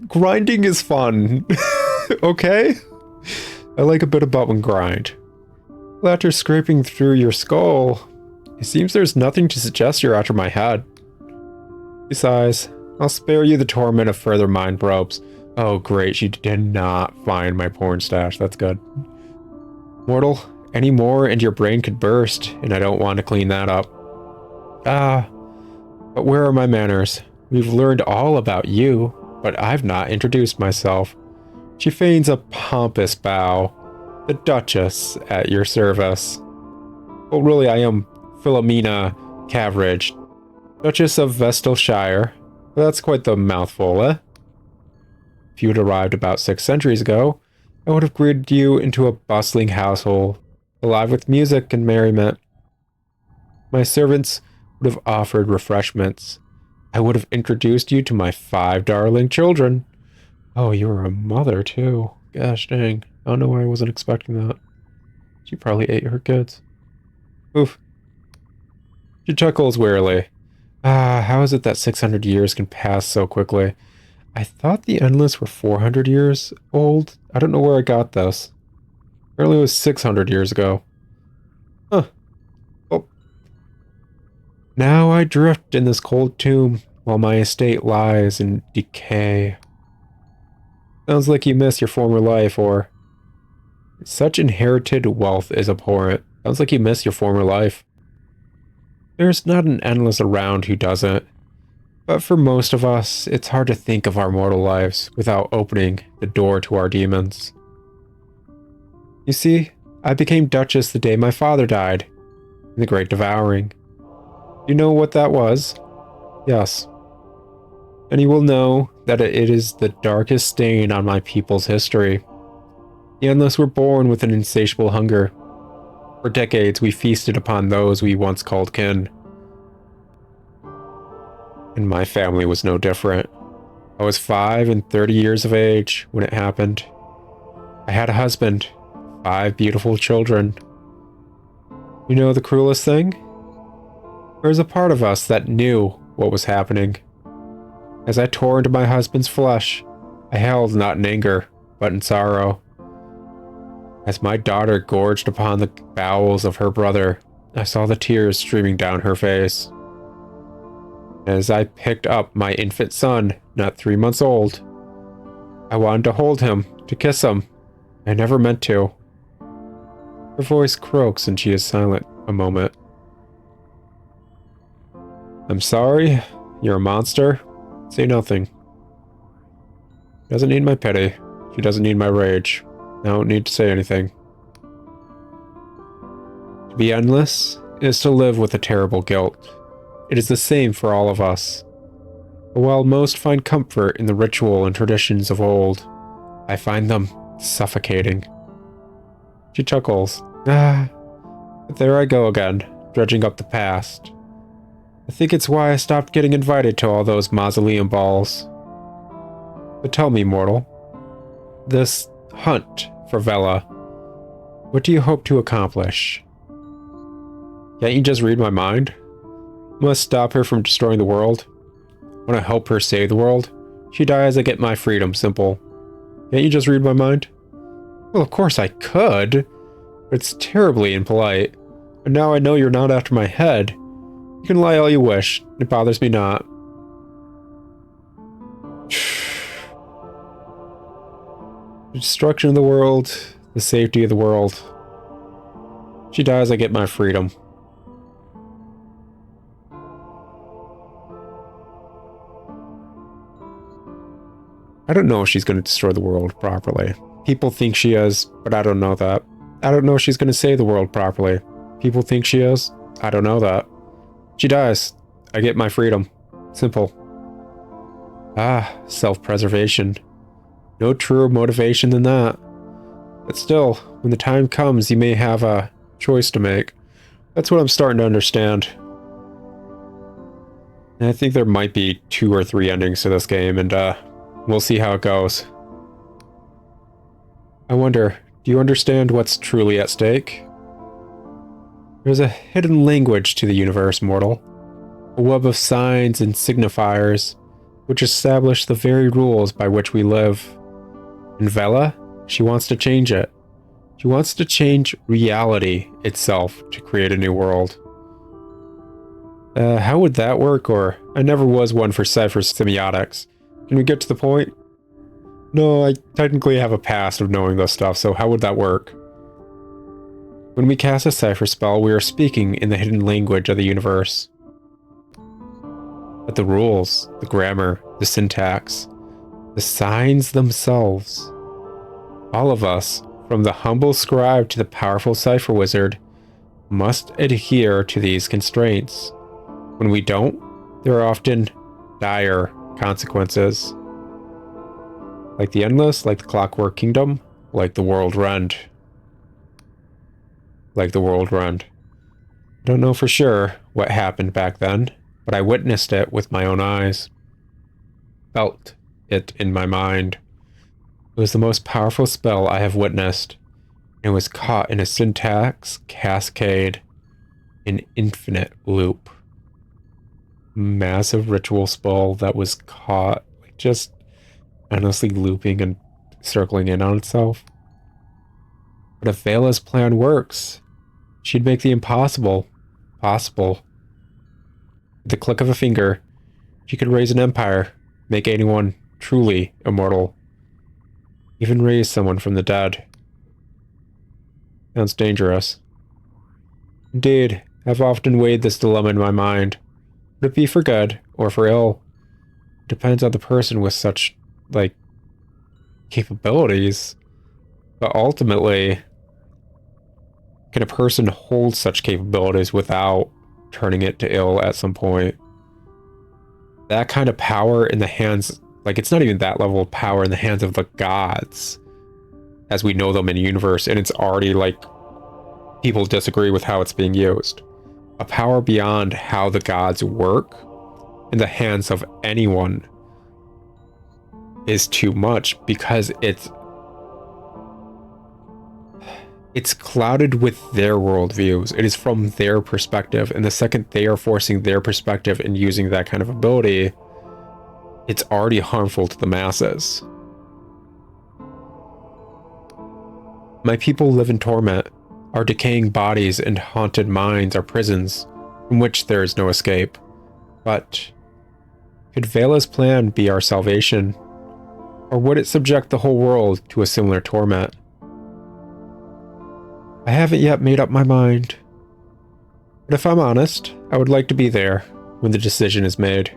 grinding is fun. Okay? I like a bit of button grind. Well, after scraping through your skull, it seems there's nothing to suggest you're after my head. Besides, I'll spare you the torment of further mind probes. Oh great, she did not find my porn stash. That's good. Mortal, any more and your brain could burst, and I don't want to clean that up. But where are my manners? We've learned all about you, but I've not introduced myself. She feigns a pompous bow. The Duchess at your service. Well, really, I am Philomena Caveridge, Duchess of Vestalshire. That's quite the mouthful, eh? If you had arrived about 6 centuries ago, I would have greeted you into a bustling household, alive with music and merriment. My servants would have offered refreshments. I would have introduced you to my 5 darling children. Oh, you were a mother, too. Gosh dang. I don't know why I wasn't expecting that. She probably ate her kids. Oof. She chuckles wearily. How is it that 600 years can pass so quickly? I thought the Endless were 400 years old. I don't know where I got this. Apparently it was 600 years ago. Huh. Oh. Now I drift in this cold tomb while my estate lies in decay. Sounds like you miss your former life, or... Such inherited wealth is abhorrent. Sounds like you miss your former life. There's not an endless around who doesn't. But for most of us, it's hard to think of our mortal lives without opening the door to our demons. You see, I became Duchess the day my father died, in the Great Devouring. You know what that was? Yes. And you will know that it is the darkest stain on my people's history. The Endless were born with an insatiable hunger. For decades, we feasted upon those we once called kin. And my family was no different. I was 5 and 30 years of age when it happened. I had a husband, 5 beautiful children. You know the cruelest thing? There was a part of us that knew what was happening. As I tore into my husband's flesh, I held not in anger, but in sorrow. As my daughter gorged upon the bowels of her brother, I saw the tears streaming down her face. As I picked up my infant son, not 3 months old, I wanted to hold him, to kiss him. I never meant to. Her voice croaks and she is silent a moment. I'm sorry, you're a monster. Say nothing. She doesn't need my pity. She doesn't need my rage. I don't need to say anything. To be endless is to live with a terrible guilt. It is the same for all of us. But while most find comfort in the ritual and traditions of old, I find them suffocating. She chuckles. But there I go again, dredging up the past. I think it's why I stopped getting invited to all those mausoleum balls. But tell me, mortal, this hunt for Vela, what do you hope to accomplish? Can't you just read my mind? Must stop her from destroying the world. Want to help her save the world? She dies, I get my freedom, simple. Can't you just read my mind? Well, of course I could, but it's terribly impolite. And now I know you're not after my head. You can lie all you wish, it bothers me not. The destruction of the world, the safety of the world. She dies, I get my freedom. I don't know if she's going to destroy the world properly. People think she is, but I don't know that. I don't know if she's going to save the world properly. People think she is. I don't know that. She dies. I get my freedom. Simple. Self-preservation. No truer motivation than that. But still, when the time comes, you may have a choice to make. That's what I'm starting to understand. And I think there might be 2 or 3 endings to this game, and we'll see how it goes. I wonder, do you understand what's truly at stake? There's a hidden language to the universe, mortal. A web of signs and signifiers which establish the very rules by which we live. And Vela, she wants to change it. She wants to change reality itself to create a new world. How would that work? Or, I never was one for cipher semiotics. Can we get to the point? No, I technically have a past of knowing this stuff, so how would that work? When we cast a cipher spell, we are speaking in the hidden language of the universe. But the rules, the grammar, the syntax, the signs themselves, all of us, from the humble scribe to the powerful cipher wizard, must adhere to these constraints. When we don't, there are often dire consequences. Like the Endless, like the Clockwork Kingdom, like the World Rend. Like the World Rend. I don't know for sure what happened back then, but I witnessed it with my own eyes. Felt it in my mind. It was the most powerful spell I have witnessed, and it was caught in a syntax cascade, an infinite loop. Massive ritual spell that was caught, like just endlessly looping and circling in on itself. But if Vela's plan works, she'd make the impossible possible. With the click of a finger, she could raise an empire, make anyone truly immortal. Even raise someone from the dead. Sounds dangerous. Indeed, I've often weighed this dilemma in my mind. Would it be for good, or for ill? It depends on the person with such, like, capabilities. But ultimately, can a person hold such capabilities without turning it to ill at some point? That kind of power in the hands, like, it's not even that level of power in the hands of the gods, as we know them in the universe, and it's already, like, people disagree with how it's being used. A power beyond how the gods work in the hands of anyone is too much, because it's clouded with their worldviews. It is from their perspective, and the second they are forcing their perspective and using that kind of ability, it's already harmful to the masses. My people live in torment. Our decaying bodies and haunted minds are prisons from which there is no escape. But could Vela's plan be our salvation? Or would it subject the whole world to a similar torment? I haven't yet made up my mind. But if I'm honest, I would like to be there when the decision is made.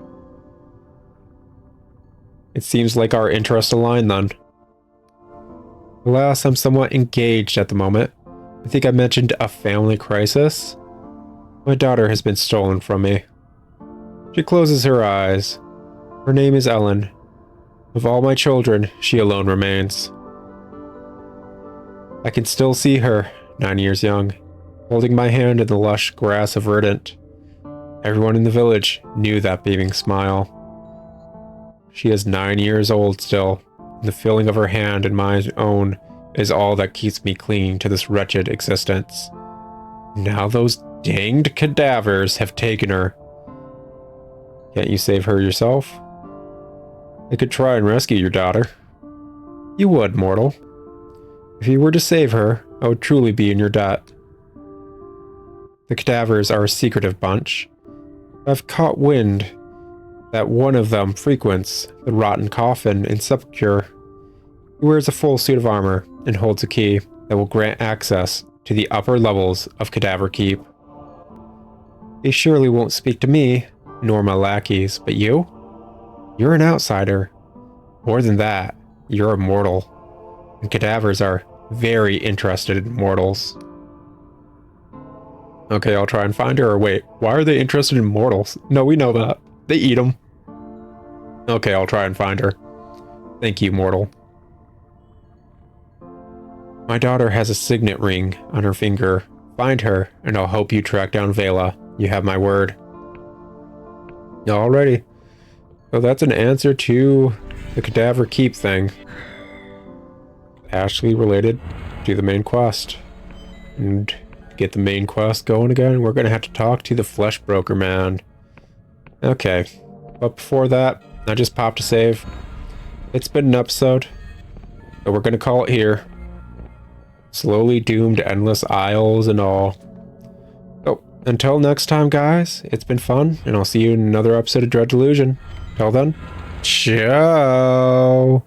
It seems like our interests align then. Alas, I'm somewhat engaged at the moment. I think I mentioned a family crisis. My daughter has been stolen from me. She closes her eyes. Her name is Ellen. Of all my children, she alone remains. I can still see her, 9 years young, holding my hand in the lush grass of Verdant. Everyone in the village knew that beaming smile. She is 9 years old still, and the feeling of her hand in my own is all that keeps me clinging to this wretched existence. Now those danged cadavers have taken her. Can't you save her yourself? I could try and rescue your daughter. You would, mortal. If you were to save her, I would truly be in your debt. The cadavers are a secretive bunch. I've caught wind that one of them frequents the rotten coffin in sepulchre. He wears a full suit of armor and holds a key that will grant access to the upper levels of Cadaver Keep. He surely won't speak to me, nor my lackeys, but you? You're an outsider. More than that, you're a mortal. And cadavers are very interested in mortals. Okay, I'll try and find her, or wait, why are they interested in mortals? No, we know that. They eat them. Okay, I'll try and find her. Thank you, mortal. My daughter has a signet ring on her finger. Find her, and I'll help you track down Vela. You have my word. Alrighty. So that's an answer to the Cadaver Keep thing. Actually related to the main quest. And to get the main quest going again, we're going to have to talk to the Flesh Broker man. Okay. But before that, I just popped a save. It's been an episode. So we're going to call it here. Slowly doomed endless aisles and all. So, until next time, guys, it's been fun, and I'll see you in another episode of Dread Delusion. Till then, ciao!